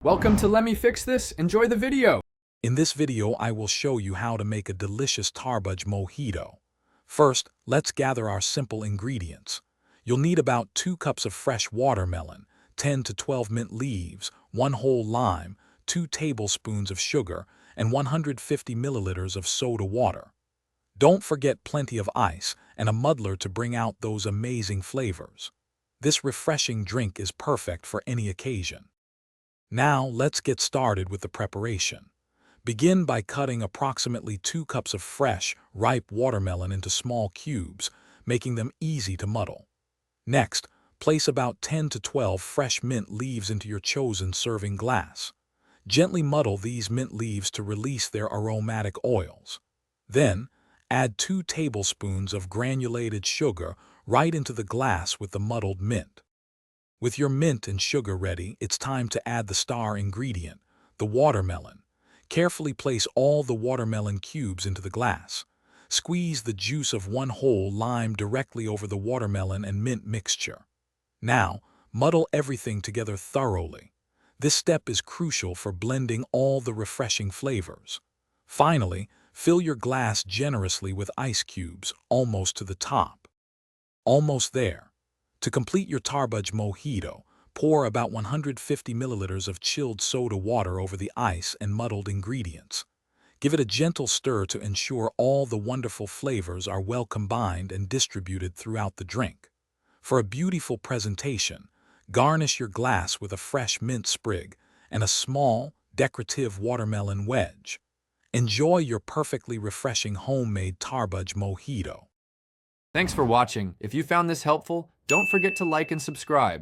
Welcome to Let Me Fix This. Enjoy the video. In this video, I will show you how to make a delicious Tarbuj Mojito. First, let's gather our simple ingredients. You'll need about 2 cups of fresh watermelon, 10 to 12 mint leaves, 1 whole lime, 2 tablespoons of sugar, and 150 milliliters of soda water. Don't forget plenty of ice and a muddler to bring out those amazing flavors. This refreshing drink is perfect for any occasion. Now, let's get started with the preparation. Begin by cutting approximately 2 cups of fresh, ripe watermelon into small cubes, making them easy to muddle. Next, place about 10 to 12 fresh mint leaves into your chosen serving glass. Gently muddle these mint leaves to release their aromatic oils. Then, add 2 tablespoons of granulated sugar right into the glass with the muddled mint. With your mint and sugar ready, it's time to add the star ingredient, the watermelon. Carefully place all the watermelon cubes into the glass. Squeeze the juice of 1 whole lime directly over the watermelon and mint mixture. Now, muddle everything together thoroughly. This step is crucial for blending all the refreshing flavors. Finally, fill your glass generously with ice cubes, almost to the top. Almost there. To complete your Tarbuj Mojito, pour about 150 milliliters of chilled soda water over the ice and muddled ingredients. Give it a gentle stir to ensure all the wonderful flavors are well combined and distributed throughout the drink. For a beautiful presentation, garnish your glass with a fresh mint sprig and a small, decorative watermelon wedge. Enjoy your perfectly refreshing homemade Tarbuj Mojito. Thanks for watching. If you found this helpful, don't forget to like and subscribe.